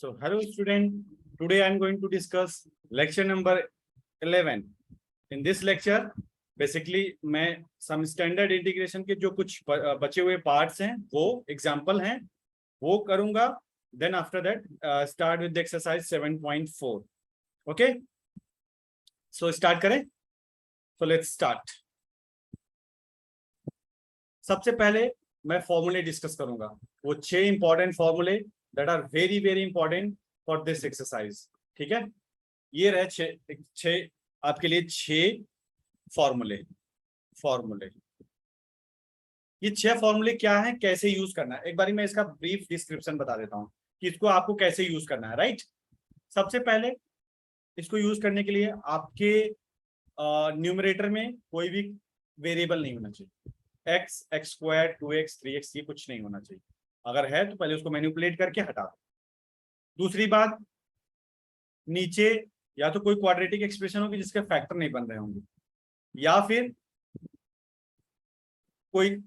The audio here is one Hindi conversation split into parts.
So, hello student. Today I am going to discuss lecture number 11. In this lecture, basically मैं some standard integration के जो कुछ बचे हुए parts हैं, वो example हैं, वो करूँगा. Then after that, start with the exercise 7.4. Okay? So start करें. So let's start. सबसे पहले मैं फॉर्मूले डिस्कस करूंगा. वो 6 इंपॉर्टेंट फॉर्मूले that are very very important for this exercise. ठीक है, ये रहे 6 आपके लिए 6 फॉर्मूले. ये 6 फॉर्मूले क्या है, कैसे यूज करना है, एक बारी मैं इसका ब्रीफ डिस्क्रिप्शन बता देता हूं कि इसको आपको कैसे यूज करना है. राइट, सबसे पहले इसको यूज करने के लिए आपके न्यूमरेटर में कोई भी वेरिएबल नहीं होना चाहिए. x, x square, 2x, 3x ये कुछ नहीं होना चाहिए. अगर है तो पहले उसको मैनिपुलेट करके हटा दो. दूसरी बात, नीचे या तो कोई क्वाड्रेटिक एक्सप्रेशन होगी जिसके फैक्टर नहीं बन रहे होंगे, या फिर कोई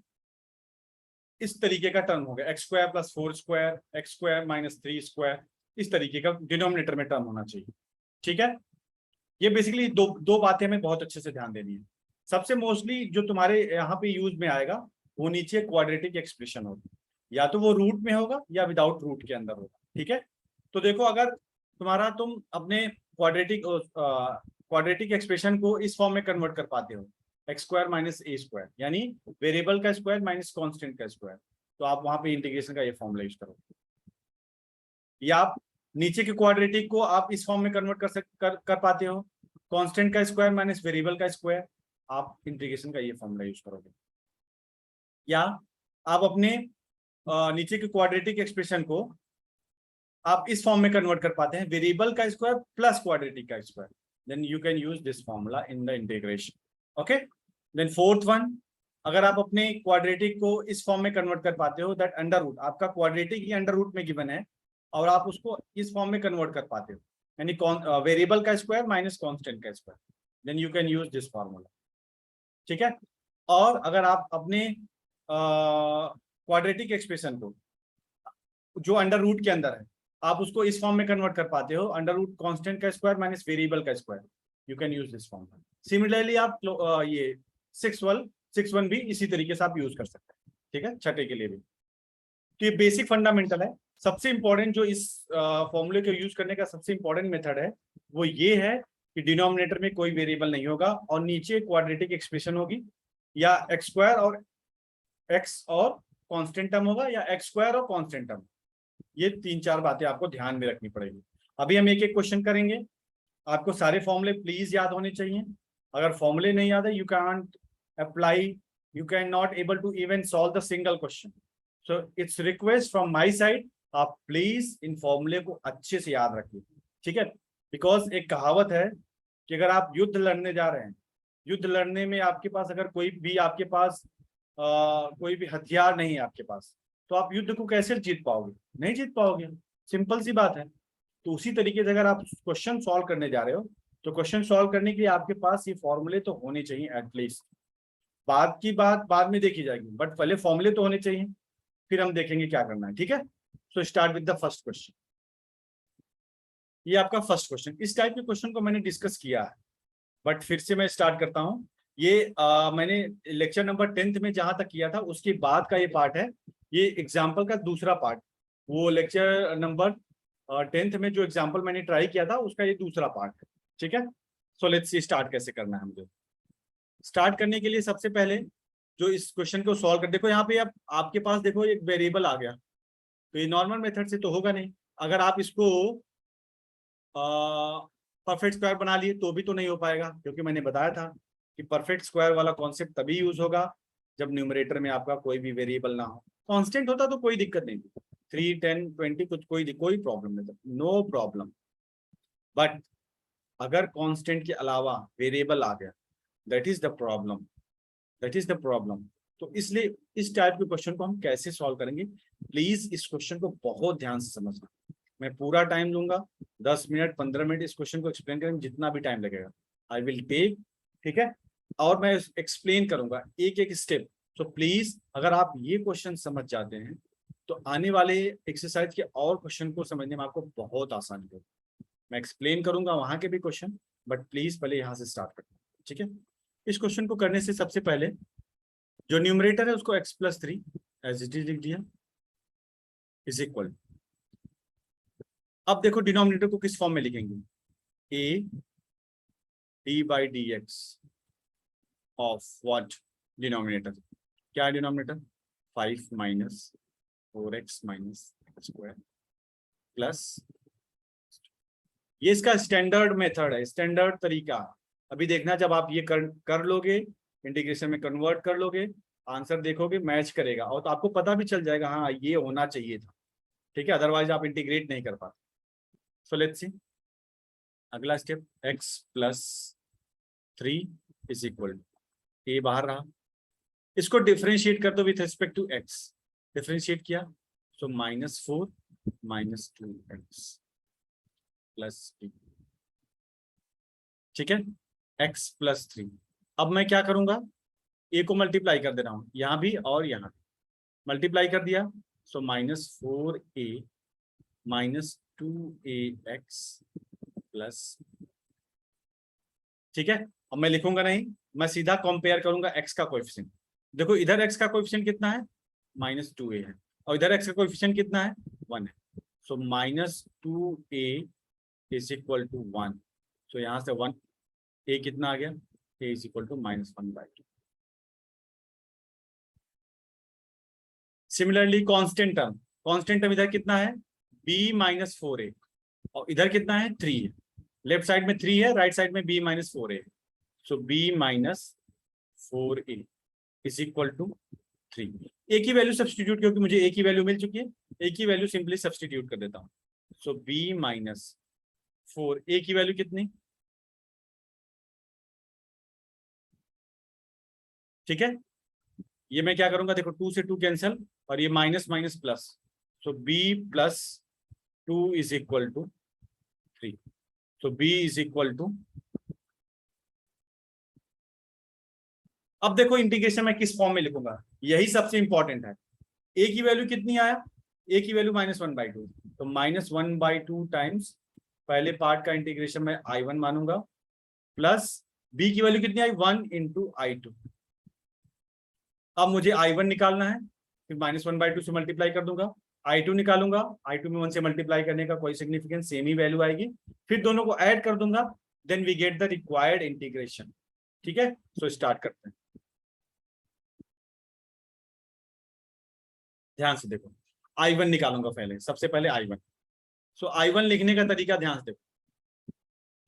इस तरीके का टर्म होगा x square plus 4 square, x square minus 3 square, इस तरीके का डिनोमिनेटर में टर्म होना चाहिए. ठीक है, ये बेसिकली दो बातें हमें बहुत अच्छे से ध्यान देनी है. सबसे मोस्टली जो तुम्हारे यहाँ पे यूज में आएगा वो नीचे क्वाड्रेटिक एक्सप्रेशन होगी, या तो वो रूट में होगा या विदाउट रूट के अंदर होगा. ठीक है, तो देखो अगर तुम अपने क्वाड्रेटिक एक्सप्रेशन को इस फॉर्म में कन्वर्ट कर पाते हो, एक्स स्क्वायर माइनस ए स्क्वायर, यानी वेरिएबल का स्क्वायर माइनस कांस्टेंट का स्क्वायर, तो आप वहां पे इंटीग्रेशन का ये फॉर्मूला यूज करोगे. या आप नीचे के क्वाड्रेटिक को आप इस फॉर्म में कन्वर्ट कर पाते हो, कांस्टेंट का स्क्वायर माइनस वेरिएबल का स्क्वायर, आप इंटीग्रेशन का ये फॉर्मूला यूज करोगे. या आप अपने नीचे के क्वाड्रेटिक एक्सप्रेशन को आप इस फॉर्म में कन्वर्ट कर पाते हैं, वेरिएबल का स्क्वायर प्लस क्वाड्रेटिक का square, then you can use this formula in the integration. Okay, then fourth one, अगर आप अपने क्वाड्रेटिक को इस फॉर्म में कन्वर्ट कर पाते हो दैट अंडर रूट, आपका क्वाड्रेटिक ही अंडर रूट में गिवन है और आप उसको इस फॉर्म में कन्वर्ट कर पाते हो, यानी वेरिएबल का स्क्वायर माइनस कांस्टेंट का square, then you can use this formula. ठीक है, और अगर आप अपने क्वाड्रेटिक एक्सप्रेशन को जो अंडर रूट के अंदर है आप उसको इस फॉर्म में कन्वर्ट कर पाते हो, अंडर रूट कांस्टेंट का स्क्वायर माइनस वेरिएबल का square, you can use this formula. Similarly आप ये 6-1 भी इसी तरीके से आप यूज कर सकते हैं. ठीक है, छठे के लिए भी. तो ये बेसिक फंडामेंटल है. सबसे इंपॉर्टेंट जो इस फॉर्मूले को यूज करने का सबसे इंपॉर्टेंट मेथड है वो ये है कि डिनोमिनेटर में कोई वेरिएबल नहीं होगा और नीचे क्वाड्रेटिक एक्सप्रेशन होगी, या एक्स स्क्वायर और एक्स और कांस्टेंट टर्म होगा, या एक्स स्क्वायर और कांस्टेंट टर्म. ये 3-4 बातें आपको ध्यान में रखनी पड़ेगी. अभी हम एक एक क्वेश्चन करेंगे. आपको सारे फॉर्मूले प्लीज याद होने चाहिए. अगर फॉर्मूले नहीं याद है, you can't apply, you can not able to even solve the single question. So it's request from my side, आप प्लीज इन फॉर्मूले को अच्छे से याद रखिए. ठीक है, बिकॉज एक कहावत है कि अगर आप युद्ध लड़ने जा रहे हैं, युद्ध लड़ने में आपके पास अगर कोई भी हथियार नहीं है आपके पास, तो आप युद्ध को कैसे जीत पाओगे? नहीं जीत पाओगे, सिंपल सी बात है. तो उसी तरीके से अगर आप क्वेश्चन सॉल्व करने जा रहे हो तो क्वेश्चन सॉल्व करने के लिए आपके पास ये फॉर्मूले तो होने चाहिए एटलीस्ट. बात की बात बाद में देखी जाएगी, बट पहले फॉर्मूले तो होने चाहिए, फिर हम देखेंगे क्या करना है. ठीक है, so start with the first question. ये आपका फर्स्ट क्वेश्चन. इस टाइप के क्वेश्चन को मैंने डिस्कस किया है, बट फिर से मैं स्टार्ट करता हूं. ये मैंने लेक्चर नंबर 10th में जहां तक किया था उसके बाद का ये पार्ट है. ये एग्जाम्पल का दूसरा पार्ट, वो लेक्चर नंबर 10th में जो एग्जाम्पल मैंने ट्राई किया था उसका ये दूसरा पार्ट है. ठीक है, सो लेट्स सी स्टार्ट कैसे करना है मुझे. स्टार्ट करने के लिए सबसे पहले जो इस क्वेश्चन को सॉल्व कर, देखो यहाँ पे आपके पास देखो एक वेरिएबल आ गया, तो ये नॉर्मल मेथड से तो होगा नहीं. अगर आप इसको परफेक्ट स्क्वायर बना लिए तो भी तो नहीं हो पाएगा, क्योंकि मैंने बताया था कि परफेक्ट स्क्वायर वाला कॉन्सेप्ट तभी यूज होगा जब न्यूमरेटर में आपका कोई भी वेरिएबल ना हो. कांस्टेंट होता तो कोई दिक्कत नहीं थी, 3, 10, 20 कुछ कोई प्रॉब्लम नहीं था, नो प्रॉब्लम. बट अगर कांस्टेंट के अलावा वेरिएबल आ गया, दैट इज द प्रॉब्लम. तो इसलिए इस टाइप के क्वेश्चन को हम कैसे सॉल्व करेंगे, प्लीज इस क्वेश्चन को बहुत ध्यान से समझना. मैं पूरा टाइम लूंगा, 10 मिनट 15 मिनट इस क्वेश्चन को एक्सप्लेन करेंगे, जितना भी टाइम लगेगा आई विल टेक. ठीक है, और मैं एक्सप्लेन करूंगा एक एक स्टेप. तो प्लीज अगर आप ये क्वेश्चन समझ जाते हैं तो आने वाले एक्सरसाइज के और क्वेश्चन को समझने में आपको बहुत आसानी होगी। मैं एक्सप्लेन करूंगा वहां के भी क्वेश्चन, बट प्लीज पहले यहाँ से स्टार्ट करते हैं, ठीक है। इस क्वेश्चन को करने से सबसे पहले जो न्यूमरेटर है उसको x+3 एज इट इज लिख दिया, इज इक्वल। अब देखो डिनोमिनेटर को किस फॉर्म में लिखेंगे, a d/dx of what, denominator क्या है, denominator 5 minus 4x minus X square plus, ये इसका स्टैंडर्ड मेथड है, स्टैंडर्ड तरीका। अभी देखना जब आप ये कर लोगे, इंटीग्रेशन में कन्वर्ट कर लोगे, आंसर देखोगे मैच करेगा, और तो आपको पता भी चल जाएगा हाँ ये होना चाहिए था, ठीक है, अदरवाइज आप इंटीग्रेट नहीं कर पाते। सो लेट्स सी अगला स्टेप, x+3 इज इक्वल, ए बाहर रहा, इसको डिफरेंशिएट कर दो with respect to x, differentiate किया सो -4 -2x प्लस, ठीक है, x+3। अब मैं क्या करूंगा, a को मल्टीप्लाई कर दे रहा हूं, यहां भी और यहां भी मल्टीप्लाई कर दिया, सो -4a -2ax प्लस, ठीक है। अब मैं लिखूंगा नहीं, मैं सीधा कंपेयर करूंगा x का कोएफिशिएंट। देखो इधर x का कोएफिशिएंट कितना है, -2a है, और इधर x का कोएफिशिएंट कितना है, 1 है, so -2a is equal to 1, so यहां से 1, a कितना आ गया, a is equal to -1/2। Similarly constant term इधर कितना है, b-4a, और इधर कितना है, 3 है, लेफ्ट साइड में 3 है, राइट साइड में b-4a, so b-4a is equal to 3। A की वैल्यू सब्सटीट्यूट, क्योंकि मुझे ए की वैल्यू मिल चुकी है, ए की वैल्यू सिंपली सब्सटीट्यूट कर देता हूं, सो b-4, ए की वैल्यू कितनी, ठीक है। ये मैं क्या करूंगा, देखो 2 से 2 कैंसिल, और ये minus minus plus, so b+2 is equal to 3, so b is equal to, अब देखो इंटीग्रेशन में किस फॉर्म में लिखूंगा, यही सबसे इंपॉर्टेंट है। a की वैल्यू कितनी आया, a की वैल्यू -1/2, तो -1/2 टाइम्स पहले पार्ट का इंटीग्रेशन में I1 मानूंगा, प्लस b की वैल्यू कितनी आई, 1 × I2। अब मुझे I1 निकालना है, फिर -1/2 से मल्टीप्लाई कर दूंगा, I2 निकालूंगा, I2 में 1 से मल्टीप्लाई करने का कोई सिग्निफिकेंस, सेम ही वैल्यू आएगी, फिर दोनों को ऐड कर दूंगा, then we get the required integration, ठीक है। सो स्टार्ट करते हैं, ध्यान से देखो, I1 निकालूंगा पहले, सबसे पहले I1, सो I1 लिखने का तरीका ध्यान से देखो,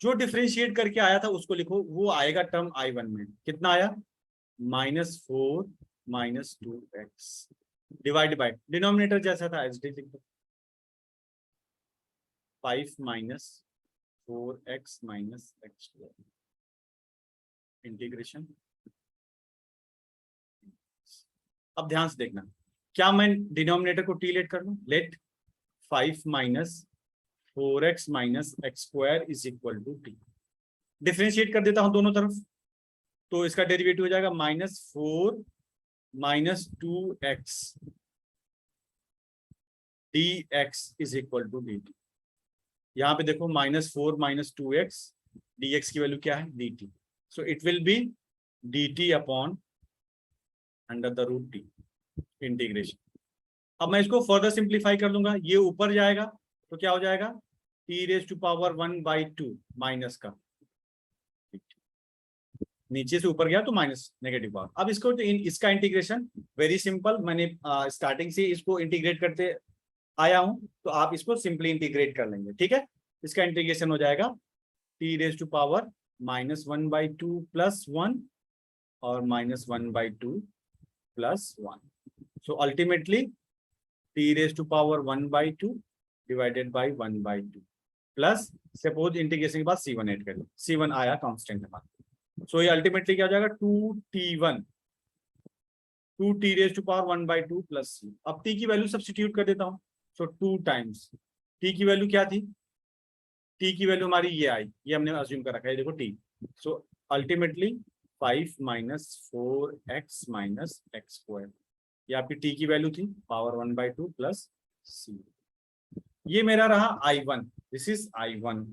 जो डिफरेंशिएट करके आया था उसको लिखो, वो आएगा टर्म I1 में, कितना आया, -4 -2x डिवाइड बाय, डिनोमिनेटर जैसा था एच डी लिख दो, 5 -4x -x² इंटीग्रेशन। अब ध्यान से देखना, क्या मैं डिनोमिनेटर को टी लेट कर लूं, let 5 -4x -x² is equal to T, differentiate कर देता हूं दोनों तरफ, तो इसका डेरिवेटिव हो जाएगा -4 -2x dx is equal to dt। यहाँ पे देखो -4 -2x dx की वैल्यू क्या है, dt, so it will be dt upon under the root t integration. अब मैं इसको फर्दर सिंप्लीफाई कर दूंगा, ये ऊपर जाएगा तो क्या हो जाएगा, t⁻1/2 माइनस का, नीचे से ऊपर गया तो माइनस नेगेटिव पावर। अब इसको इसका इंटीग्रेशन वेरी सिंपल, मैंने स्टार्टिंग से इसको इंटीग्रेट करते आया हूं, तो आप इसको सिंपली इंटीग्रेट कर लेंगे, ठीक है। इसका इंटीग्रेशन हो जाएगा t⁻1/2 + 1 और -1/2 + 1, so ultimately t⁻1/2 divided by 1/2 plus, suppose integration के बाद c1 ऐड कर लो, c1 आया कांस्टेंट हमारा, सो ये अल्टीमेटली क्या हो जाएगा, 2t1 2t⁻1/2 + c। अब t की वैल्यू सब्स्टिट्यूट कर देता हूं, सो 2 टाइम्स t की वैल्यू क्या थी, t की वैल्यू हमारी ये आई, ये हमने अज्यूम कर रखा है, देखो t, so ultimately 5 -4x -x² ये आपकी टी की वैल्यू थी, पावर 1/2 प्लस सी। ये मेरा रहा I1, दिस इज I1।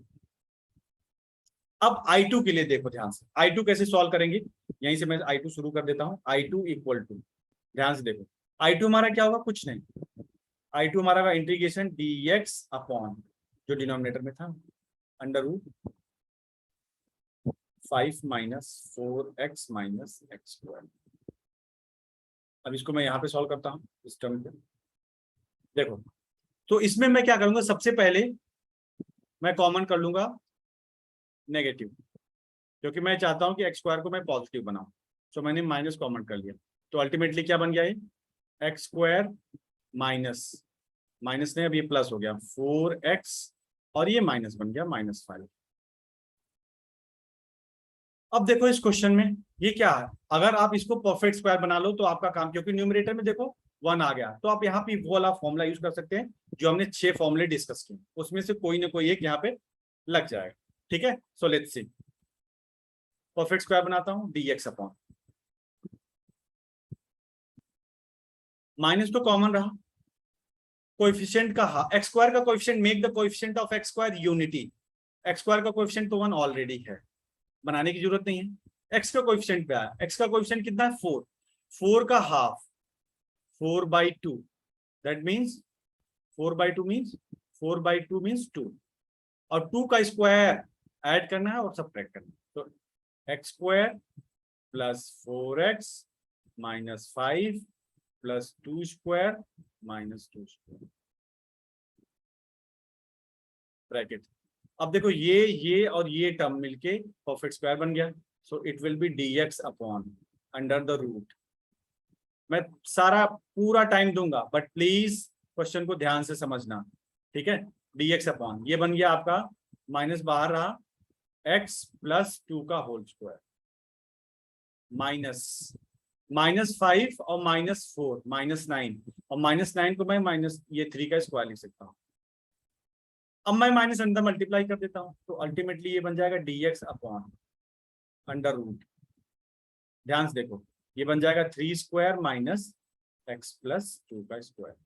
अब I2 के लिए देखो ध्यान से, I2 कैसे सॉल्व करेंगे, यहीं से मैं I2 शुरू कर देता हूं। I2 इक्वल टू, ध्यान से देखो, I2 हमारा क्या होगा, कुछ नहीं, I2 हमारा इंटीग्रेशन dx अपॉन जो डिनोमिनेटर में था अंडर रूट 5 - 4x - x²। अब इसको मैं यहाँ पे सॉल्व करता हूँ इस टर्म पे। देखो, तो इसमें मैं क्या करूंगा, सबसे पहले मैं कॉमन कर लूंगा नेगेटिव, क्योंकि मैं चाहता हूं कि x² को मैं पॉजिटिव बनाऊं। तो मैंने माइनस कॉमन कर लिया, तो अल्टीमेटली क्या बन गया, ये x² माइनस माइनस ने अब ये प्लस हो गया 4x, और ये माइनस बन गया -5। अब देखो इस क्वेश्चन में ये क्या है, अगर आप इसको परफेक्ट स्क्वायर बना लो तो आपका काम, क्योंकि न्यूमरेटर में देखो 1 आ गया, तो आप यहाँ पे वो वाला फॉर्मूला यूज कर सकते हैं जो हमने 6 फॉर्मूले डिस्कस किए, उसमें से कोई ना कोई एक यहाँ पे लग जाएगा। ठीक है, so let's see, perfect square बनाता हूँ, dx अपॉन माइनस तो कॉमन रहा, कोएफिशिएंट का x² का coefficient, make the coefficient of x² unity. x² का कोएफिशिएंट तो 1 ऑलरेडी है, बनाने की जरूरत नहीं है। x का कोएफिशिएंट पे आया, x का कोएफिशिएंट कितना है 4, 4 का half 4/2, that means 4/2 means 4/2 means 2, और 2 का स्क्वायर ऐड करना है और सबट्रैक्ट करना है, तो x² plus 4x minus 5 plus 2² minus 2² bracket. अब देखो ये और ये टर्म मिलके परफेक्ट स्क्वायर बन गया, so it will be dx upon under the root. मैं सारा पूरा टाइम दूंगा, बट प्लीज क्वेश्चन को ध्यान से समझना, ठीक है। dx अपॉन ये बन गया आपका, माइनस बाहर रहा, x प्लस 2 का होल स्क्वायर माइनस -5 और -4 -9, और -9 को मैं माइनस ये 3 का स्क्वायर लिख सकता हूँ। अब मैं माइनस अंदर मल्टीप्लाई कर देता हूँ, तो अल्टीमेटली ये बन जाएगा dx अपॉन अंडर रूट, ध्यान से देखो, ये बन जाएगा 3² माइनस x प्लस 2 का स्क्वायर।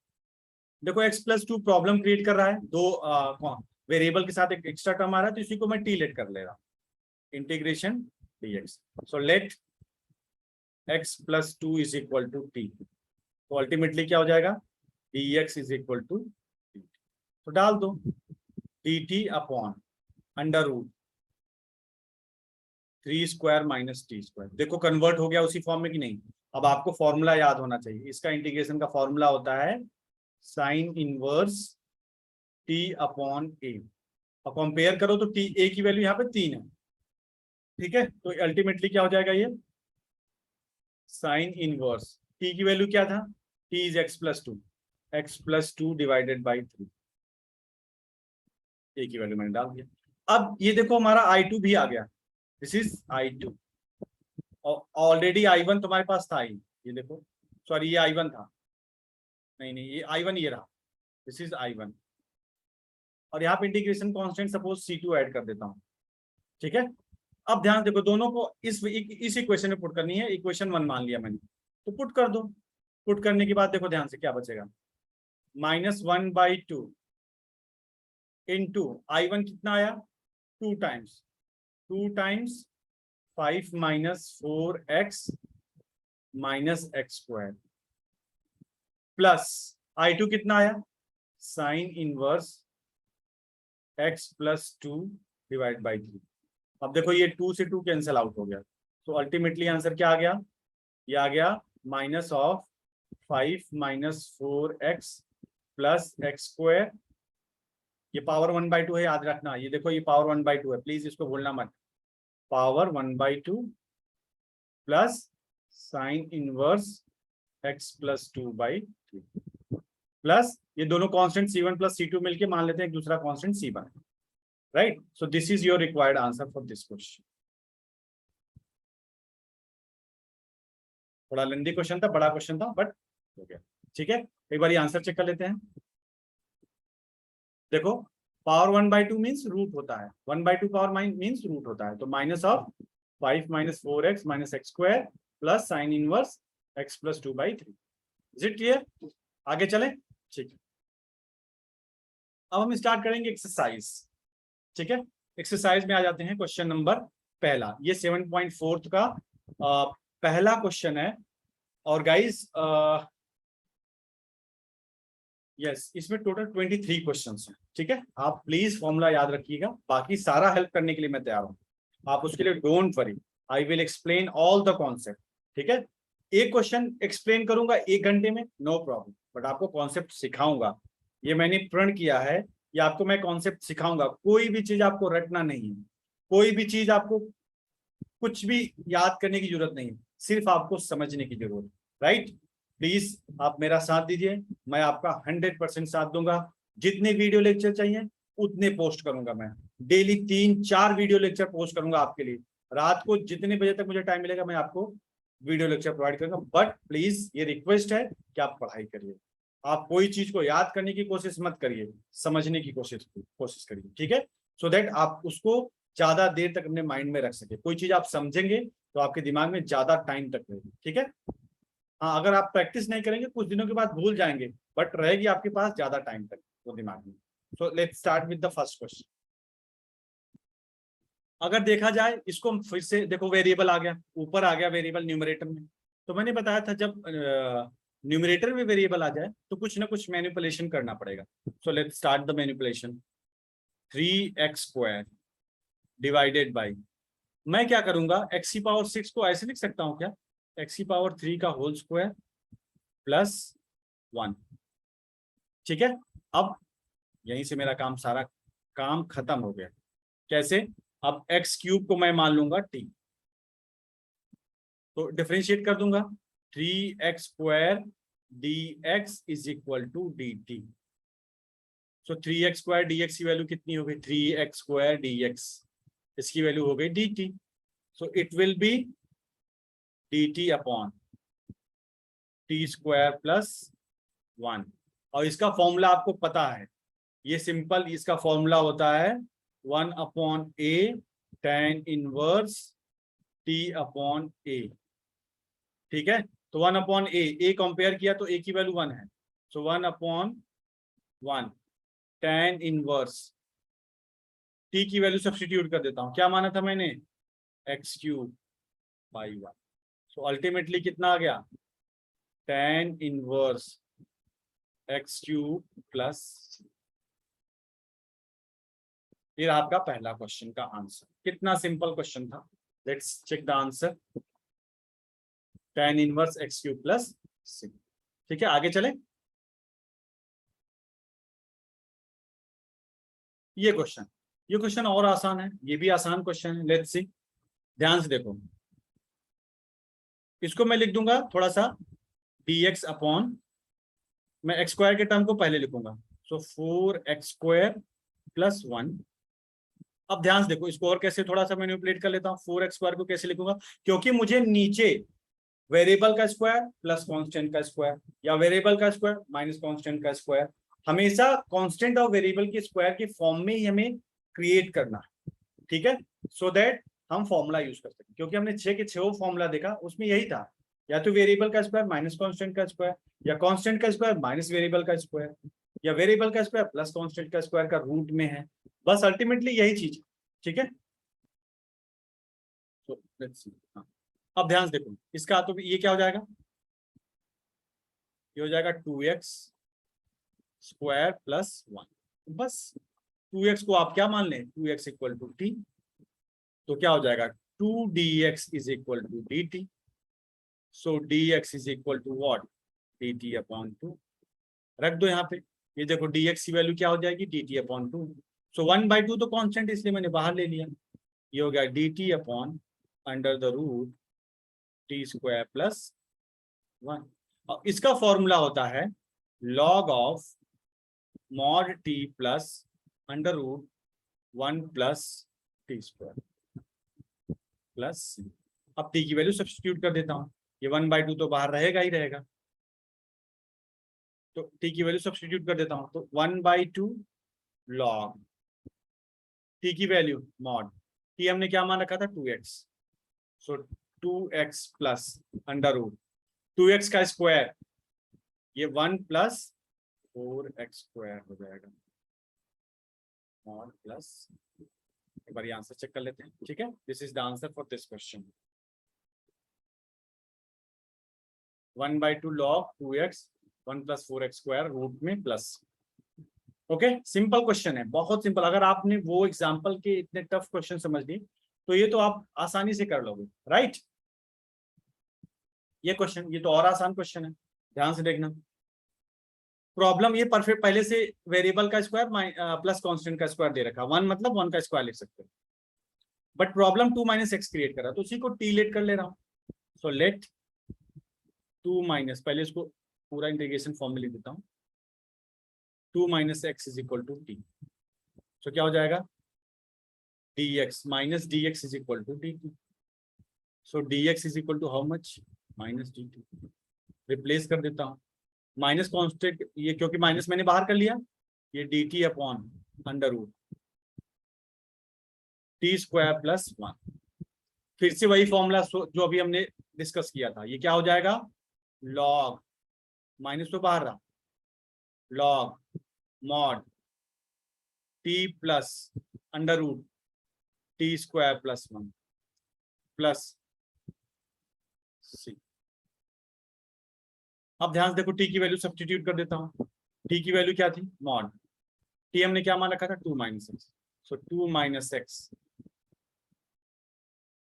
देखो x प्लस 2 प्रॉब्लम क्रिएट कर रहा है, दो वेरिएबल के साथ एक एक्स्ट्रा टर्म आ रहा है, तो इसी को मैं टी लेट कर ले रहा हूँ, integration dx। So let x plus 2 is equal to T, तो अल्टीमेटली क्या हो जाएगा, dx is equal to T, तो डाल दो dt upon under root 3² minus t²। देखो कन्वर्ट हो गया उसी फॉर्म में कि नहीं। अब आपको फॉर्मूला याद होना चाहिए, इसका इंटीग्रेशन का फॉर्मूला होता है sine inverse t upon a, और कंपेयर करो तो t a की वैल्यू यहाँ पे 3 है, ठीक है, तो अल्टीमेटली क्या हो जाएगा, ये साइन इनवर्स t की वैल्यू क्या था, t is x plus 2 divided by 3, a की वैल्यू मैंने डाल दिया। अब ये देखो हमारा I2 भी आ गया, दिस इज I2, और ऑलरेडी I1 तुम्हारे पास था ही, ये देखो, सॉरी ये I1 था, नहीं ये I1 ये रहा, दिस इज I1, और यहाँ पे integration constant suppose C2 add कर देता हूँ, ठीक है। अब ध्यान देखो, दोनों को इस इक्वेशन में पुट करनी है, इक्वेशन 1 मान लिया मैंने, तो पुट कर दो। पुट करने के बाद देखो ध्यान से क्या बचेगा, -1/2 इंटू I1 कितना आया 2 times 5 - 4x minus x² plus I2 कितना आया sine inverse x plus 2 divide by 3। अब देखो ये 2 से 2 कैंसिल आउट हो गया, तो अल्टीमेटली आंसर क्या आ गया, ये आ गया -5 - 4x प्लस x², ये पावर 1/2 है, याद रखना, ये देखो ये पावर 1/2 है, प्लीज इसको भूलना मत, power 1/2 plus sine inverse x plus 2/3 plus ये दोनों कांस्टेंट C1 प्लस C2 मिलके मान लेते हैं एक दूसरा constant C1, right. So this is your required answer for this question. थोड़ा लेंदी क्वेश्चन था, बड़ा क्वेश्चन था, बट हो गया, ठीक है। एक बार ये आंसर चेक कर लेते हैं। देखो पावर 1/2 मीन्स रूट होता है, 1/2 पावर मीन्स रूट होता है, तो minus of 5 - 4x minus x² plus sine inverse x plus 2/3। Is it clear? आगे चले, ठीक है। अब हम स्टार्ट करेंगे एक्सरसाइज, ठीक है। एक्सरसाइज में आ जाते हैं। क्वेश्चन नंबर पहला, ये 7.4 का पहला क्वेश्चन है। और गाइस यस, इसमें टोटल 23 क्वेश्चंस हैं, ठीक है। आप प्लीज फॉर्मूला याद रखिएगा, बाकी सारा हेल्प करने के लिए मैं तैयार हूँ। आप उसके लिए don't worry, I will explain all the concept, ठीक है। एक क्वेश्चन एक्सप्लेन करूंगा 1 घंटे में, नो प्रॉब्लम, बट आपको कॉन्सेप्ट सिखाऊंगा। ये मैंने प्रण किया है, ये आपको मैं कॉन्सेप्ट सिखाऊंगा। कोई भी चीज आपको रटना नहीं है, कोई भी चीज आपको कुछ भी याद करने की जरूरत नहीं है, सिर्फ आपको समझने की जरूरत है, राइट। प्लीज आप मेरा साथ दीजिए, मैं आपका 100% साथ दूंगा। जितने वीडियो लेक्चर चाहिए उतने पोस्ट करूंगा मैं, डेली 3-4 वीडियो लेक्चर पोस्ट करूंगा आपके लिए। रात को जितने बजे तक मुझे टाइम मिलेगा मैं आपको वीडियो लेक्चर प्रोवाइड करूंगा। बट प्लीज ये रिक्वेस्ट है कि आप पढ़ाई करिए, आप कोई चीज को याद करने की कोशिश मत करिए, समझने की कोशिश करिए, ठीक है। सो दैट आप उसको ज्यादा देर तक अपने माइंड में रख सके। कोई चीज आप समझेंगे तो आपके दिमाग में ज्यादा टाइम तक रहेगी, ठीक है। हाँ, अगर आप प्रैक्टिस नहीं करेंगे कुछ दिनों के बाद भूल जाएंगे, बट रहेगी आपके पास ज्यादा टाइम तक वो दिमाग में। So let's start with the first question. अगर देखा जाए इसको हम फिर से देखो, वेरिएबल आ गया, ऊपर आ गया वेरिएबल न्यूमरेटर में। तो मैंने बताया था जब न्यूमरेटर में वेरिएबल आ जाए तो कुछ ना कुछ मैनिपुलेशन करना पड़ेगा। So let's start the manipulation. 3x² divided by, मैं क्या करूंगा, x⁻6 को ऐसे लिख सकता हूं क्या, x⁻3 का होल स्क्वायर प्लस 1, ठीक है। अब यहीं से मेरा काम, सारा काम खत्म हो गया। कैसे? अब x³ को मैं मान लूंगा t, तो डिफरेंशिएट कर दूंगा, 3x² dx is equal to dt। So 3x² dx की वैल्यू कितनी हो गई, 3x² dx, इसकी वैल्यू हो गई dt। So it will be dt upon t² plus 1। और इसका फॉर्मूला आपको पता है, ये सिंपल, इसका फॉर्मूला होता है 1/a tan inverse t upon a, ठीक है। तो 1/a कंपेयर किया तो a की वैल्यू 1 है, सो 1/1 tan इनवर्स t की वैल्यू सब्स्टिट्यूट कर देता हूं, क्या माना था मैंने, x³/1। सो अल्टीमेटली कितना आ गया, tan इनवर्स x³ प्लस। फिर आपका पहला क्वेश्चन का आंसर, कितना सिंपल क्वेश्चन था। Let's check the answer, tan inverse x³ plus 6, ठीक है। आगे चले, ये क्वेश्चन और आसान है, ये भी आसान क्वेश्चन है। लेट्स सी, ध्यान से देखो, इसको मैं लिख दूंगा थोड़ा सा dx अपॉन, मैं x² के टर्म को पहले लिखूंगा, सो 4x² प्लस 1। अब ध्यान से देखो, इसको और कैसे थोड़ा सा मैनिपुलेट कर लेता हूँ। 4x² को कैसे लिखूंगा, क्योंकि मुझे नीचे वेरिएबल का स्क्वायर प्लस कांस्टेंट का स्क्वायर, या वेरिएबल का स्क्वायर माइनस कांस्टेंट का स्क्वायर, हमेशा कांस्टेंट और वेरिएबल के स्क्वायर के फॉर्म में ही हमें क्रिएट करना है, ठीक है। सो दैट हम फॉर्मूला यूज कर सकें, क्योंकि हमने 6 के 6 फॉर्मूला देखा, उसमें यही था, या तो वेरिएबल का स्क्वायर माइनस कांस्टेंट का स्क्वायर, या कांस्टेंट का स्क्वायर माइनस वेरिएबल का स्क्वायर, या वेरिएबल का स्क्वायर प्लस कांस्टेंट का स्क्वायर का रूट में है। बस अल्टीमेटली यही चीज, ठीक है। तो लेट्स सी, अब ध्यान से देखो इसका, तो ये क्या हो जाएगा, ये हो जाएगा 2x² प्लस 1। बस 2x को आप क्या मान लें, 2x इक्वल टू t, तो क्या हो जाएगा 2dx is equal to dt। So dx is equal to what, dt upon 2। रख दो यहाँ पे, ये देखो dx की वैल्यू क्या हो जाएगी, dt अपॉन 2। सो 1/2 तो कांस्टेंट, इसलिए मैंने बाहर ले लिया, ये हो गया dt upon under the root t² plus 1। और इसका फॉर्मूला होता है log of mod t plus under root 1 plus t² plus. अब t की वैल्यू सब्स्टिट्यूट कर देता हूं, ये 1/2 तो बाहर रहेगा ही रहेगा, तो t की वैल्यू सब्स्टिट्यूट कर देता हूं, तो 1/2 log t की वैल्यू मॉड t हमने क्या मान रखा था, 2x, सो 2x plus under root 2x का स्क्वायर ये 1 प्लस 4x² हो जाएगा और प्लस, एक बार आंसर चेक कर लेते हैं, ठीक है। This is the answer for this question, 1/2 log 2x 1 plus 4x² root में प्लस। ओके, सिंपल क्वेश्चन है, बहुत सिंपल। अगर आपने वो एग्जाम्पल के इतने टफ क्वेश्चन समझ लिए तो ये तो आप आसानी से कर लोगे, राइट। ये क्वेश्चन, ये तो और आसान क्वेश्चन है, ध्यान से देखना। प्रॉब्लम ये परफेक्ट पहले से वेरिएबल का स्क्वायर प्लस कांस्टेंट का स्क्वायर दे रखा, 1 मतलब 1 का स्क्वायर लिख सकते हो, बट प्रॉब्लम 2 - x क्रिएट करा, तो उसी को t लेट कर ले रहा हूं। सो लेट 2 - पहले इसको पूरा इंटीग्रेशन फॉर्म में लिख देता हूं, 2 - x is equal to t। So क्या हो जाएगा, dx minus dx is equal to dt। So dx is equal to how much, minus dt। Replace कर देता हूँ, माइनस कांस्टेंट ये, क्योंकि माइनस मैंने बाहर कर लिया, ये dt upon under root t² plus 1। फिर से वही फॉर्मूला जो अभी हमने डिस्कस किया था, ये क्या हो जाएगा, लॉग, माइनस तो बाहर रहा, log mod t plus under root t² plus 1 plus c। अब ध्यान से देखो, t की वैल्यू सब्स्टिट्यूट कर देता हूं, t की वैल्यू क्या थी, मॉड, t हमने क्या मान रखा था, 2 - x। So 2 - x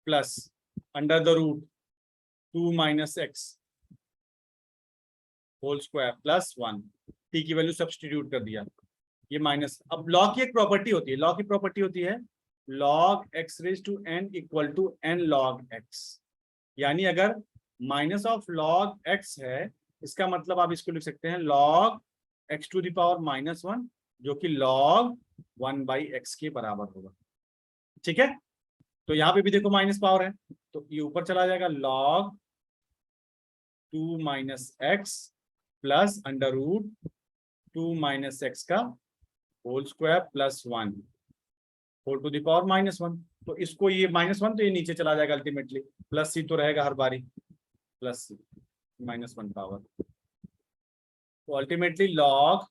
plus under the root 2 - x whole square plus 1, t की वैल्यू सब्स्टिट्यूट कर दिया, ये माइनस। अब लॉग की एक प्रॉपर्टी होती है, लॉग की प्रॉपर्टी होती है log x⁻n equal to n log x। यानी अगर माइनस ऑफ log x है, इसका मतलब आप इसको लिख सकते हैं log x⁻⁻1, जो कि log 1/x के बराबर होगा, ठीक है। तो यहाँ पे भी देखो माइनस पावर है, तो ये ऊपर चला जाएगा, log 2 - x plus under root 2 - x का whole square plus 1 whole to the power -1। तो इसको ये -1, तो ये नीचे चला जाएगा अल्टीमेटली, प्लस c तो रहेगा हर बारी, प्लस c -1 पावर, तो अल्टीमेटली log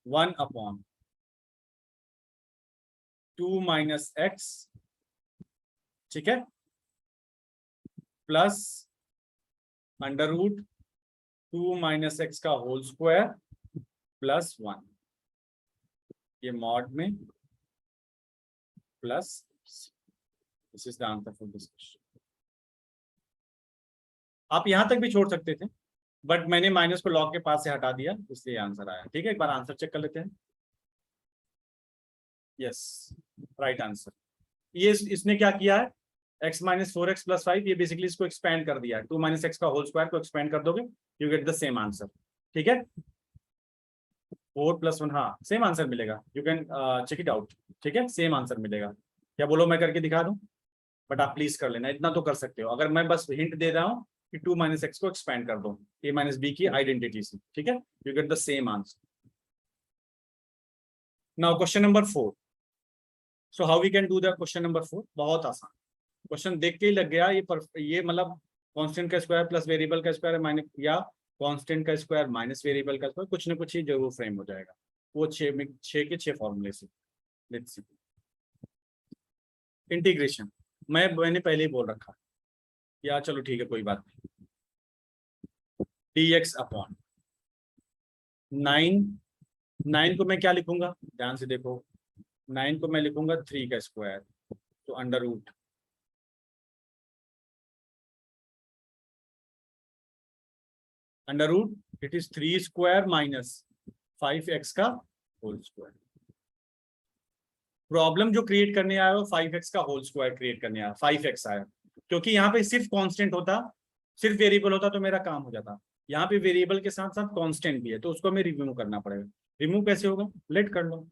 1 अपॉन 2 - x, ठीक है, प्लस अंडर रूट 2 - x का होल स्क्वायर प्लस 1, ये मॉड में plus, this is the answer for this question. आप यहां तक भी छोड़ सकते थे, बट मैंने माइनस को लॉग के पास से हटा दिया, इसलिए आंसर आया, ठीक है। एक बार आंसर चेक कर लेते हैं, यस, राइट आंसर। ये इसने क्या किया है, x - 4x + 5, ये बेसिकली इसको एक्सपेंड कर दिया है, 2 - x का होल स्क्वायर को एक्सपेंड कर दोगे, you get the same answer, ठीक है। 4 + 1, हाँ सेम आंसर मिलेगा, you can check it out, ठीक है, सेम आंसर मिलेगा। क्या बोलो, मैं करके दिखा दूं, बट आप प्लीज कर लेना, इतना तो कर सकते हो। अगर मैं बस हिंट दे रहा हूँ कि 2 - x को एक्सपेंड कर दो a - b की आइडेंटिटी से, ठीक है, you get the same answer. Now question number 4। So how we can do the question number 4, बहुत आसान क्वेश्चन, देख के ही लग गया ये मतलब कांस्टेंट का स्क्वायर प्लस वेरिएबल का स्क्वायर माइनस, या कांस्टेंट का स्क्वायर माइनस वेरिएबल का स्क्वायर, कुछ ना कुछ ही जरूर फ्रेम हो जाएगा, वो 6 के 6 फॉर्मूले से। लेट्स सी, इंटीग्रेशन मैंने पहले ही बोल रखा, या चलो ठीक है कोई बात नहीं, dx अपॉन 9, 9 को मैं क्या लिखूंगा, ध्यान से देखो, 9 को मैं लिखूंगा 3 का स्क्वायर, तो under root it is 3² minus 5x का होल स्क्वायर। प्रॉब्लम जो क्रिएट करने आया वो 5x का होल स्क्वायर क्रिएट करने आया, 5x आया, क्योंकि यहाँ पे सिर्फ कांस्टेंट होता, सिर्फ वेरिएबल होता तो मेरा काम हो जाता। यहाँ पे वेरिएबल के साथ साथ कांस्टेंट भी है, तो उसको हमें रिमूव करना पड़ेगा। रिमूव कैसे होगा, लेट कर लो,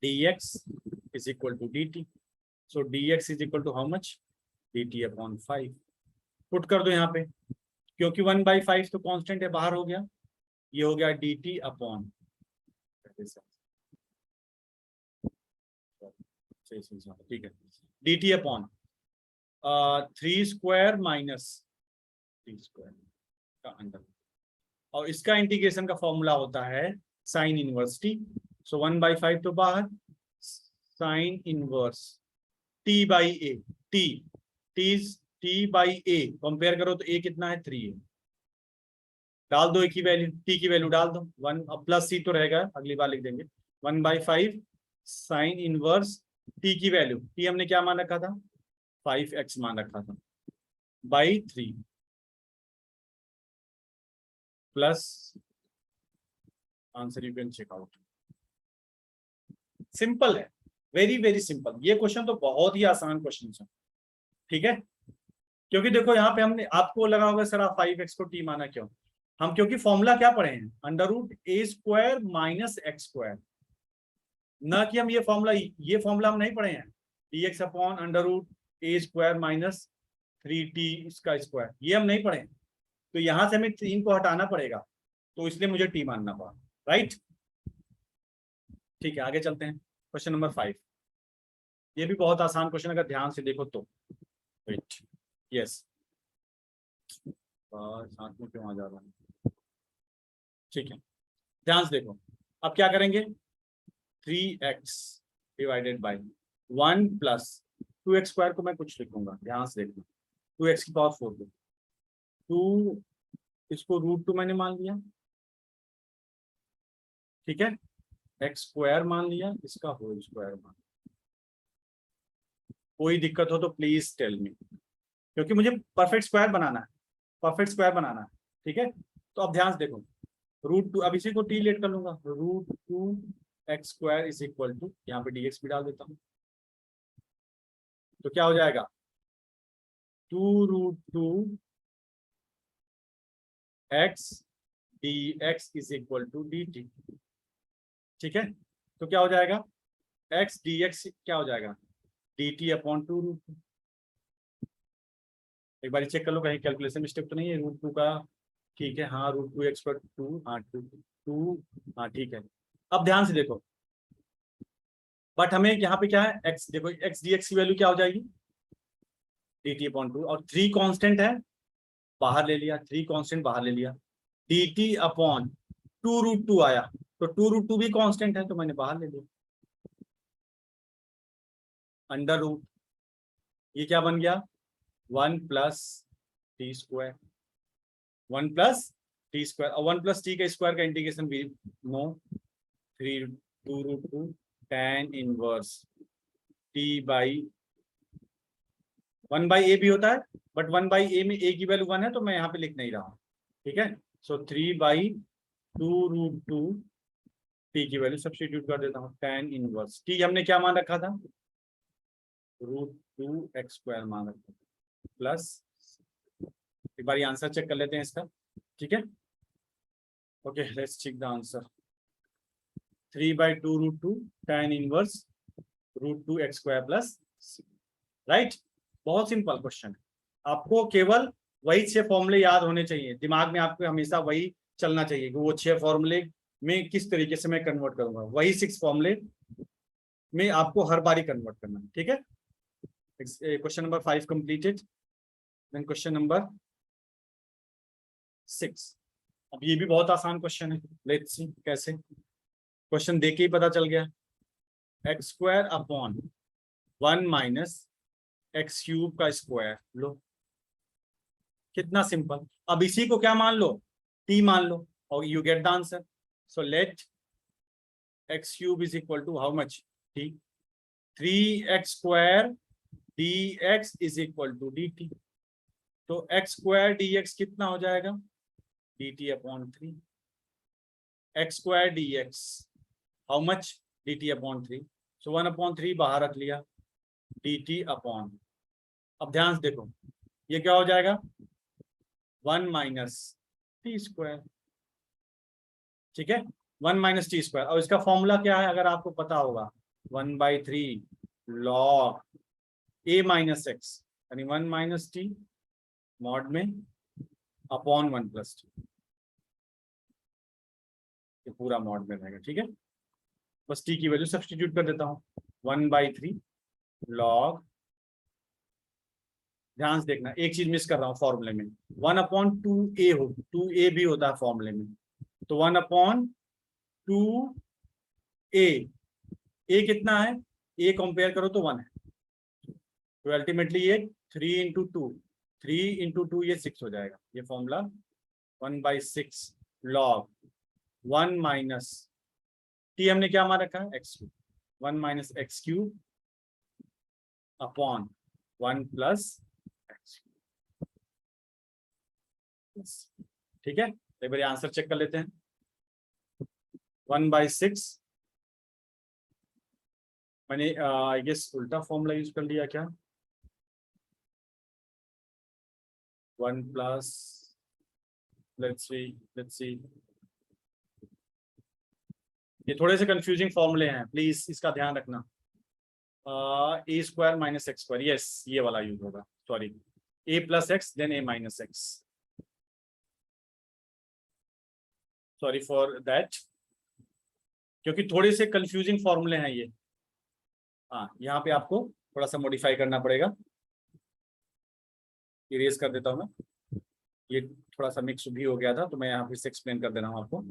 dx is equal to dt। So dx is equal to how much, dt upon 5। Put कर दो यहाँ पे, क्योंकि 1/5 तो कांस्टेंट है, बाहर हो गया, ये हो गया dt अपॉन, ठीक है, dt upon 3 square minus 3 square का अंडर, और इसका इंटीग्रेशन का फॉर्मूला होता है साइन इनवर्स टी। सो 1/5 तो बाहर, sign inverse T by A, T T T by A compare करो तो ए कितना है 3 है, डाल दो ए की वैल्यू, टी की वैल्यू डाल दो 1, अब प्लस सी तो रहेगा, अगली बार लिख देंगे 1/5 साइन इनवर्स टी की वैल्यू, टी हमने क्या मान रखा था 5x मान रखा था, by 3 plus answer you can check out. Simple है, वेरी वेरी सिंपल। ये क्वेश्चन तो बहुत ही आसान क्वेश्चन है, ठीक है, क्योंकि देखो यहाँ पे हमने, आपको लगा होगा सर आप 5x को t माना क्यों, हम क्योंकि फॉर्मूला क्या पढ़े हैं अंडर रूट ए स्क्वायर माइनस एक्स स्क्वायर, ना कि हम ये फॉर्मूला हम नहीं पढ़े हैं dx अपॉन अंडर रूट ए स्क्वायर माइनस 3t इसका स्क्वायर, ये हम नहीं पढ़े, तो यहां से हमें 3 को हटाना पड़ेगा, तो इसलिए मुझे t मानना पड़ा, राइट। ठीक है, आगे चलते हैं, क्वेश्चन नंबर 5। ये भी बहुत आसान क्वेश्चन, अगर ध्यान से देखो तो, वेट, यस, साथ में क्यों आ जा रहा है, ठीक है, ध्यान से देखो, अब क्या करेंगे 3x divided by 1 plus 2x square को मैं कुछ लिखूंगा, ध्यान से देखना, 2x की पावर 4 2, इसको √2 मैंने मान लिया, ठीक है, x स्क्वायर मान लिया, इसका होल स्क्वायर मान, कोई दिक्कत हो तो प्लीज टेल मी, क्योंकि मुझे परफेक्ट स्क्वायर बनाना है, परफेक्ट स्क्वायर बनाना है, ठीक है। तो अब ध्यान से देखो √2, अब इसी को t लेट कर लूंगा, √2x square is equal to, यहाँ पे dx भी डाल देता हूँ, तो क्या हो जाएगा 2√2 x dx is equal to dt, ठीक है, तो क्या हो जाएगा x dx क्या हो जाएगा dt अपॉन 2√2, एक बार चेक कर लो कहीं कैलकुलेशन मिस्टेक तो नहीं है, √2 का, ठीक है, हाँ √2x पर 2, हाँ 2, हाँ ठीक है। अब ध्यान से देखो, बट हमें यहाँ पे क्या है x, देखो x dx की वैल्यू क्या हो जाएगी dt अपॉन 2, और 3 कांस्टेंट है बाहर ले लिया, 3 कांस्टेंट बाहर ले लिया, dt अपॉन 2√2 आया, तो 2√2 भी कांस्टेंट है तो मैंने बाहर ले लिया, अंडर रूट, ये क्या बन गया 1 plus T square, 1 plus T square, और 1 प्लस टी का स्क्वायर का इंटीग्रेशन भी no, 2√2 tan inverse T by 1 by A भी होता है, बट 1 बाई ए में ए की वैल्यू 1 है तो मैं यहाँ पे लिख नहीं रहा हूँ, ठीक है। सो 3/2√2 टी की वैल्यू सब्स्टिट्यूट कर देता हूँ, tan इनवर्स टी हमने क्या मान रखा था √2x स्क्वायर मान रखा था, प्लस, एक बार आंसर चेक कर लेते हैं इसका, ठीक है, okay let's check the answer, 3/2√2 tan inverse √2x square plus, right. बहुत सिंपल क्वेश्चन है, आपको केवल वही 6 फॉर्मूले याद होने चाहिए, दिमाग में आपको हमेशा वही चलना चाहिए कि वो 6 फॉर्मूले में किस तरीके से मैं कन्वर्ट करूंगा, वही 6 फॉर्मूले में आपको हर बारी कन्वर्ट करना है, ठीक है। Question number 5 completed, then question number 6। अब ये भी बहुत आसान क्वेश्चन है, लेट्स सी कैसे, क्वेश्चन देख के ही पता चल गया, x square upon 1 minus x cube का स्क्वायर लो, कितना सिंपल, अब इसी को क्या मान लो t मान लो, और you get the answer. So let x cube is equal to how much t, 3x square dx is equal to dt, तो x स्क्वायर dx कितना हो जाएगा dt upon 3, x square dx how much dt upon 3, so 1/3 बाहर रख लिया, dt अपॉन, अब ध्यान से देखो ये क्या हो जाएगा 1 माइनस टी स्क्वायर, ठीक है, 1 माइनस टी स्क्वायर, और इसका फॉर्मूला क्या है अगर आपको पता होगा 1/3 लॉग a माइनस एक्स, यानी 1 माइनस टी मॉड में अपॉन 1 प्लस टी, ये पूरा मॉड में रहेगा, ठीक है, बस टी की वैल्यू सब्स्टिट्यूट कर देता हूँ 1/3 लॉग ध्यान से देखना, एक चीज मिस कर रहा हूँ फॉर्मूले में, 1/2a हो, 2a भी होता है फॉर्मूले में, तो 1/2a, a कितना है, a कंपेयर करो तो 1 है, तो अल्टीमेटली ये 3 × 2 ये 6 हो जाएगा, ये फॉर्मूला 1/6 log 1 माइनस t हमने क्या मान रखा है, x3, 1 minus x3 upon 1 plus x। ठीक है, एक बार आंसर चेक कर लेते हैं। 1/6 मैंने आई गेस उल्टा फॉर्मूला यूज कर लिया क्या, 1 प्लस, लेट्स सी, ये थोड़े से कंफ्यूजिंग फॉर्मूले हैं, प्लीज इसका ध्यान रखना। a square minus X square, yes ये वाला यूज होगा, sorry, a plus X then a minus X, sorry for that, क्योंकि थोड़े से कंफ्यूजिंग फॉर्मूले हैं ये। हाँ, यहाँ पे आपको थोड़ा सा मॉडिफाई करना पड़ेगा, इरेज कर देता हूँ मैं, ये थोड़ा सा मिक्स भी हो गया था, तो मैं यहाँ फिर से एक्सप्लेन कर दे रहा हूँ आपको।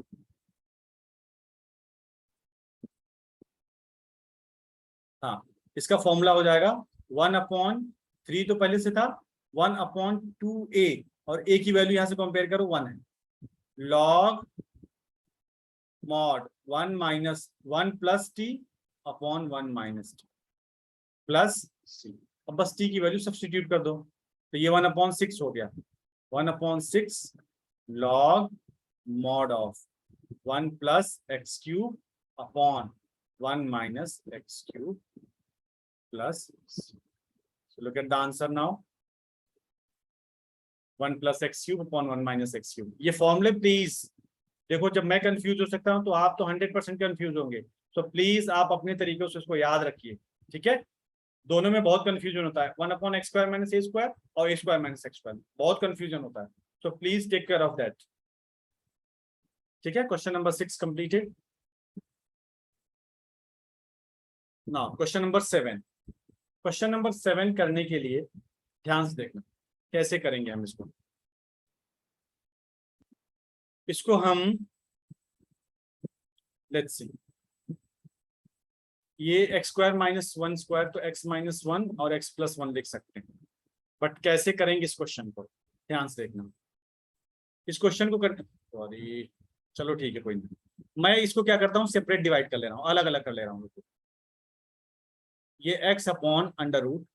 हाँ, इसका फॉर्मूला हो जाएगा 1/3 तो पहले से था, 1/2a, और a की वैल्यू यहाँ से कंपेयर करो 1 है, log mod 1 minus 1 plus t upon 1 minus t plus c। अब बस t की वैल्यू सब्स्टिट्यूट कर दो, तो ये 1/6 हो गया, 1/6 log mod of 1 plus x³ upon 1 minus x³ plus c। So look at the answer now, 1 plus x³ upon 1 minus x³। ये फॉर्मूले प्लीज देखो, जब मैं कंफ्यूज हो सकता हूं तो आप तो 100% कंफ्यूज होंगे, तो प्लीज आप अपने तरीके से उसको याद रखिए, ठीक है। दोनों में बहुत कंफ्यूजन होता है, 1/x² माइनस a स्क्वायर और a² माइनस x², बहुत कंफ्यूजन होता है, so please take care of that. ठीक है, question number 6 completed. Now question number 7। Question number 7 करने के लिए ध्यान से देखना कैसे करेंगे हम इसको हम लेट्स सी, ये x² माइनस 1 स्क्वायर, तो x माइनस 1 और x प्लस 1 लिख सकते हैं, बट कैसे करेंगे इस क्वेश्चन को, ध्यान से देखना। इस क्वेश्चन को करने, सॉरी, चलो ठीक है कोई नहीं, मैं इसको क्या करता हूँ, सेपरेट डिवाइड कर ले रहा हूँ, अलग अलग कर ले रहा हूँ। ये x upon under root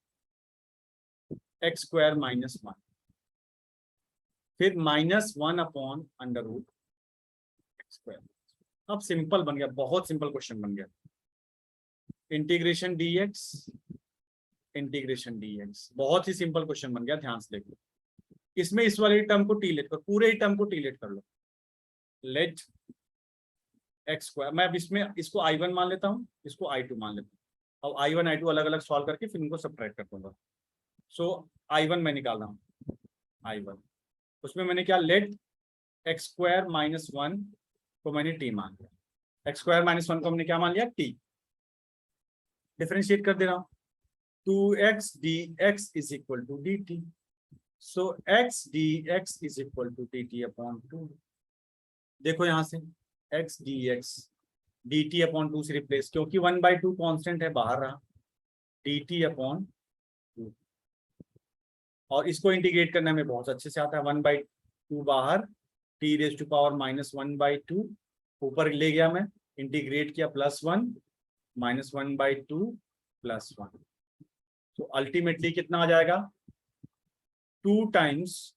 x² minus 1, फिर -1 अपॉन अंडर रूट x²। अब सिंपल बन गया, बहुत सिंपल क्वेश्चन बन गया। इंटीग्रेशन dx, इंटीग्रेशन dx, बहुत ही सिंपल क्वेश्चन बन गया, ध्यान से देखो। इसमें इस वाले टर्म को टी लेट कर, पूरे ही टर्म को टी लेट कर लो, लेट x², मैं अब इसमें इसको I1 मान लेता हूँ, इसको I2 मान लेता हूँ। अब I1 I2 अलग अलग सॉल्व करके फिर इनको सब्ट्रैक्ट कर दूंगा। सो I1 मैं निकाल रहा हूँ, I1 उसमें मैंने क्या, लेट x² माइनस 1 को मैंने t मान लिया, x² माइनस 1 को हमने क्या मान लिया, t, डिफरेंशिएट कर दे रहा हूँ, 2x dx is equal to dt, so x dx is equal to dt upon 2। देखो यहाँ से x dx dt अपॉन 2 से रिप्लेस, क्योंकि 1/2 कांस्टेंट है बाहर रहा, dt अपॉन 2, और इसको इंटीग्रेट करने में बहुत अच्छे से आता है, 1/2 बाहर, t रेज टू पावर -1/2 ऊपर ले गया मैं, इंटीग्रेट किया, +1 -1/2 +1, तो अल्टीमेटली कितना आ जाएगा, 2 टाइम्स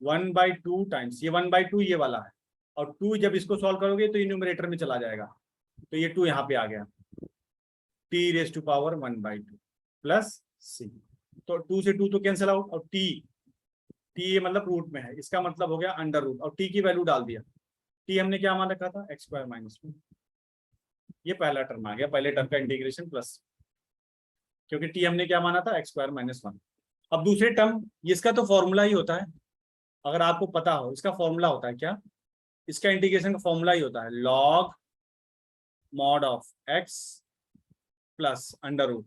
1/2 टाइम्स ये 1/2 ये वाला है, और 2 जब इसको सॉल्व करोगे तो ये न्यूमरेटर में चला जाएगा, तो ये 2 यहाँ पे आ गया, t raise to power 1/2 plus c, तो 2 से 2 तो कैंसिल आउट, और t ये मतलब रूट में है, इसका मतलब हो गया अंडर रूट, और t की वैल्यू डाल दिया, t हमने क्या मान रखा था, x² माइनस 1, ये पहला टर्म आ गया, पहले टर्म का इंटीग्रेशन प्लस, क्योंकि t हमने क्या माना था, x² माइनस 1। अब दूसरे टर्म, इसका तो फॉर्मूला ही होता है, अगर आपको पता हो इसका फॉर्मूला होता है क्या, इसका इंटीग्रेशन का फॉर्मूला ही होता है log mod of x plus under root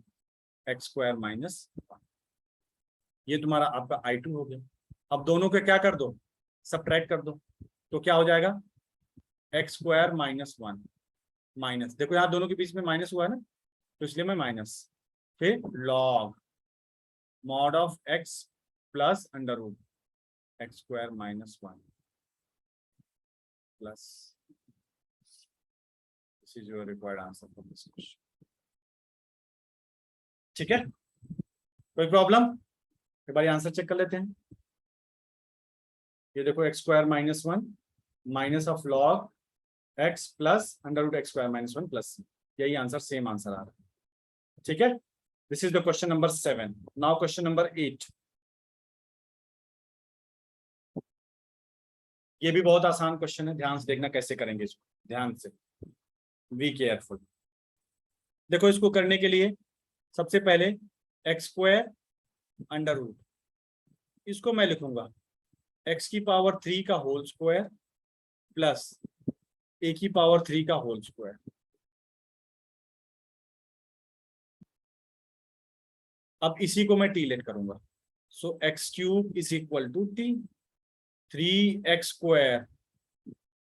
x² minus 1। ये तुम्हारा आपका I2 हो गया। अब दोनों के क्या कर दो, सबट्रैक्ट कर दो, तो क्या हो जाएगा x square minus one minus, देखो यहाँ दोनों के बीच में माइनस हुआ है ना, तो इसलिए मैं माइनस, फिर log mod of X plus under root X square minus one plus, this is your required answer for this question. ठीक है, कोई प्रॉब्लम? एक बार आंसर चेक कर लेते हैं। ये देखो X square minus one minus of log X plus under root X square minus one plus, यही आंसर, सेम आंसर आ रहा है। ठीक है, this is the question number 7। Now question number 8। ये भी बहुत आसान क्वेश्चन है, ध्यान से देखना कैसे करेंगे इसको, ध्यान से, बी केयरफुल। देखो इसको करने के लिए सबसे पहले एक्स स्क्वायर अंडर रूट, इसको मैं लिखूंगा एक्स की पावर 3 का होल स्क्वायर प्लस ए की पावर 3 का होल स्क्वायर। अब इसी को मैं टी लेट करूंगा, so X cube is equal to T, 3x square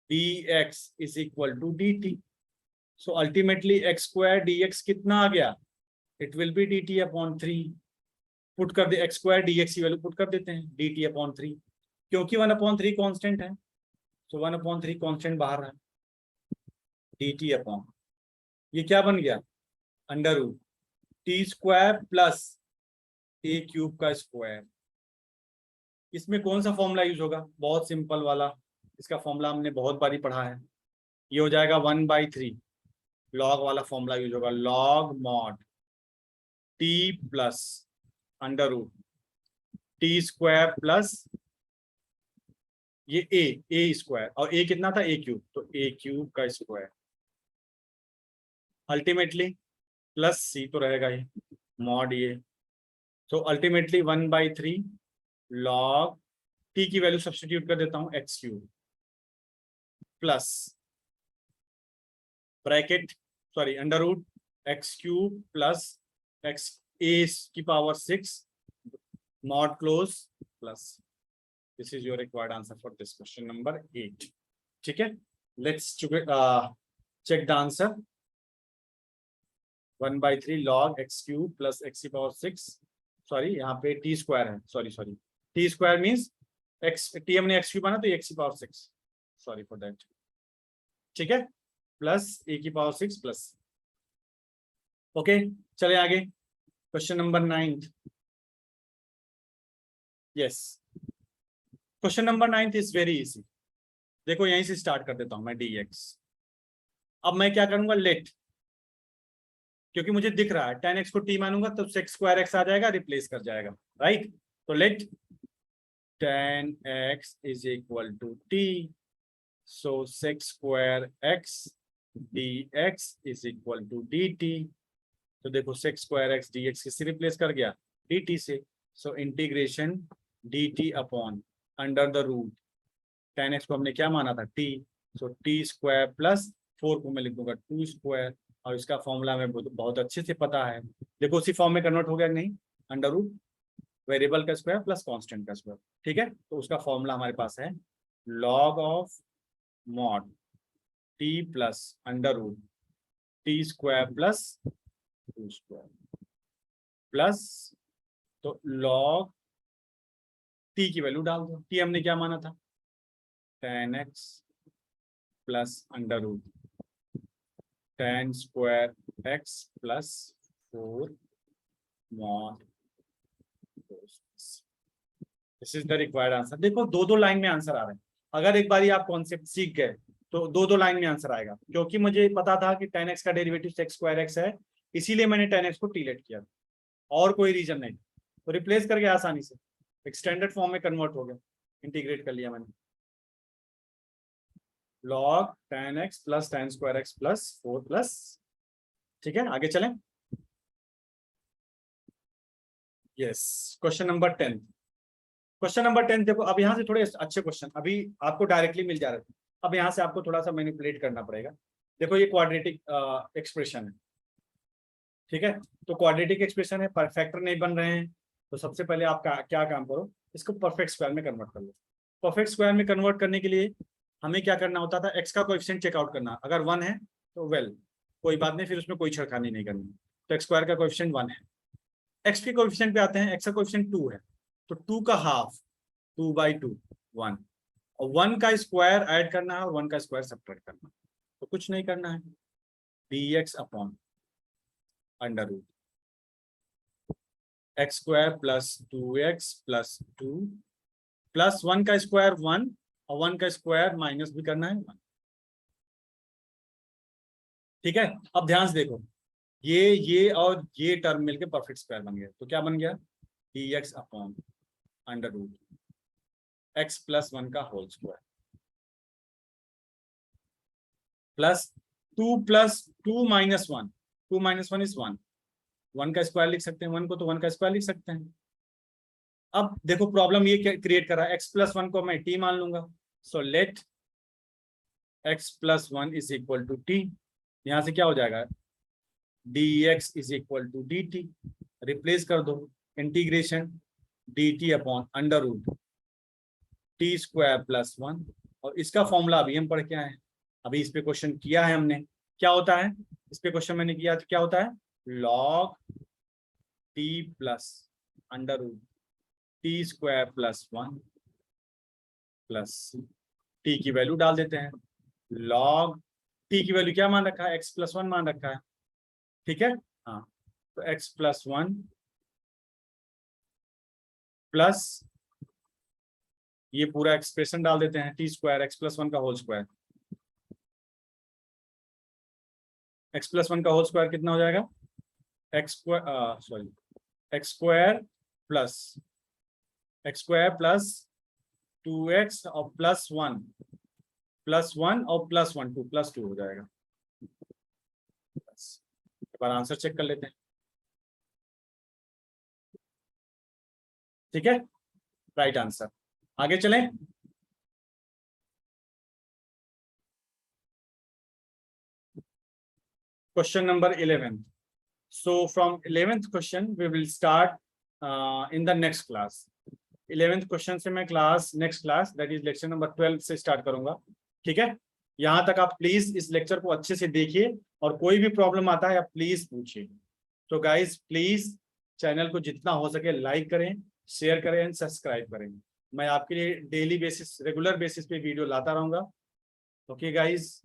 dx is equal to dt। So ultimately X square dx कितना आ गया, it will be dt upon 3। Put कर दे, एक्स स्क्वायर dx की वैल्यू पुट कर देते हैं, dt अपॉन 3, क्योंकि 1/3 कांस्टेंट है, तो 1/3 कांस्टेंट बाहर है, dt अपॉन, ये क्या बन गया under root T square plus A cube का स्क्वायर। इसमें कौन सा फॉर्मूला यूज होगा, बहुत सिंपल वाला, इसका फॉर्मूला हमने बहुत बारी पढ़ा है, ये हो जाएगा 1/3, लॉग वाला फॉर्मूला यूज होगा, log mod T plus under root T square plus ये ए स्क्वायर, और ए कितना था, ए क्यूब, तो ए क्यूब का स्क्वायर, अल्टीमेटली प्लस सी तो रहेगा ही मॉड ये, तो अल्टीमेटली 1/3 लॉग टी की वैल्यू सब्स्टिट्यूट कर देता हूं X cube plus bracket sorry under root X cube plus X A की power 6 mod close plus, this is your required answer for this question number 8। ठीक है, let's check the answer. 1/3 log X cube plus X की पावर 6, सॉरी यहाँ पे टी स्क्वायर है, sorry T square means x, T हमने एक्स क्यूब बना तो एक्स की पावर 6, सॉरी फॉर दैट। ठीक है, प्लस ए की पावर 6 प्लस, ओके चले आगे, question number 9। Yes, question number 9 is very easy. देखो यहीं से स्टार्ट कर देता हूं मैं, dx। अब मैं क्या करूंगा, लेट, क्योंकि मुझे दिख रहा है 10x को t मानूंगा तो सेक्स स्क्वायर एक्स आ जाएगा, रिप्लेस कर जाएगा, राइट। तो let 10x is equal to t, so sec square x dx is equal to dt। तो देखो सेक्स स्क्वायर x dx किससे रिप्लेस कर गया, dt से, so integration dt upon under the root 10x को हमने क्या माना था t, so t square plus 4 को मैं लिख दूंगा 2 स्क्वायर, और इसका फॉर्मूला हमें बहुत अच्छे से पता है, देखो उसी फॉर्म में कन्वर्ट हो गया नहीं, अंडर रूट वेरिएबल का स्क्वायर प्लस कांस्टेंट का स्क्वायर। ठीक है, तो उसका फॉर्मूला हमारे पास है log of mod T plus under root T square plus 2 square plus, तो लॉग टी की वैल्यू डाल दो, टी हमने क्या माना था 10x plus under root 10 square x plus 4 mod, this is the required answer. देखो दो लाइन में आंसर आ रहे हैं, अगर एक बार आप कॉन्सेप्ट सीख गए तो दो लाइन में आंसर आएगा, क्योंकि मुझे पता था कि 10x का डेरिवेटिव सेक्स स्क्वायर एक्स है, इसीलिए मैंने 10x को टी लेट किया, और कोई रीजन नहीं, तो रिप्लेस करके आसानी से एक्सटेंडेड फॉर्म में कन्वर्ट हो गया, इंटीग्रेट कर लिया मैंने, log 10x plus 10 square x plus 4 plus. ठीक है, आगे चलें। Yes, question number 10। Question number 10 देखो, अब यहाँ से थोड़े अच्छे क्वेश्चन अभी आपको डायरेक्टली मिल जा रहे थे, अब यहाँ से आपको थोड़ा सा मैनिपुलेट करना पड़ेगा। देखो ये क्वाड्रेटिक एक्सप्रेशन है, ठीक है, तो क्वाड्रेटिक एक्सप्रेशन है, परफेक्टर नहीं बन रहे हैं, तो सबसे पहले आप क्या काम करो, इसको परफेक्ट स्क्वायर में कन्वर्ट कर लो। परफेक्ट स्क्वायर में कन्वर्ट करने के लिए हमें क्या करना होता था, एक्स का कोएफिशिएंट चेकआउट करना, अगर 1 है तो वेल कोई बात नहीं, फिर उसमें कोई छेड़खानी नहीं करनी। तो एक्स स्क्वायर का कोएफिशिएंट 1 है। एक्स के कोएफिशिएंट पे आते हैं, एक्स का कोएफिशिएंट 2 है, तो 2 का हाफ 2/2 1, और 1 का स्क्वायर ऐड करना है और 1 का स्क्वायर सब्ट्रैक्ट करना है। तो कुछ नहीं करना है, dx upon under root X square plus 2x plus 2 plus 1 का स्क्वायर 1 और 1 का स्क्वायर माइनस भी करना है 1। ठीक है, अब ध्यान से देखो, ये और ये टर्म मिलके परफेक्ट स्क्वायर बन गया। तो क्या बन गया, dx upon under root X plus 1 का whole square plus 2 minus 1, 2 minus 1 is 1, 1 का स्क्वायर लिख सकते हैं 1 को, तो 1 का स्क्वायर लिख सकते हैं। अब देखो प्रॉब्लम ये क्रिएट कर रहा है, x प्लस 1 को मैं t मान लूंगा, so let x plus 1 is equal to t। यहां से क्या हो जाएगा, dx is equal to dt, replace कर दो, integration dt upon under root T square plus 1, और इसका फॉर्मूला अभी हम पढ़ के आए हैं, अभी इस पे क्वेश्चन किया है हमने। क्या होता है इस पे क्वेश्चन मैंने किया, तो क्या होता है, log t plus under root T square plus 1 plus T की वैल्यू डाल देते हैं, log टी की वैल्यू क्या मान रखा है, x प्लस 1 मान रखा है। ठीक है, हाँ, तो x प्लस 1 प्लस ये पूरा एक्सप्रेशन डाल देते हैं, टी स्क्वायर एक्स प्लस 1 का होल स्क्वायर, एक्स प्लस 1 का होल स्क्वायर कितना हो जाएगा, एक्स स्क्वायर प्लस 2x और प्लस 1 और प्लस 1 2 प्लस 2 हो जाएगा। एक बार आंसर चेक कर लेते हैं। ठीक है, राइट आंसर। आगे चलें। Question number 11। So from 11th question we will start in the next class. 11th question से मैं next class that is lecture number 12 से स्टार्ट करूंगा। ठीक है, यहाँ तक आप प्लीज इस लेक्चर को अच्छे से देखिए, और कोई भी प्रॉब्लम आता है आप प्लीज पूछिए। तो गाइस प्लीज चैनल को जितना हो सके लाइक करें, शेयर करें एंड सब्सक्राइब करें। मैं आपके लिए डेली बेसिस, रेगुलर बेसिस पे वीडियो लाता रहूंगा। Okay guys,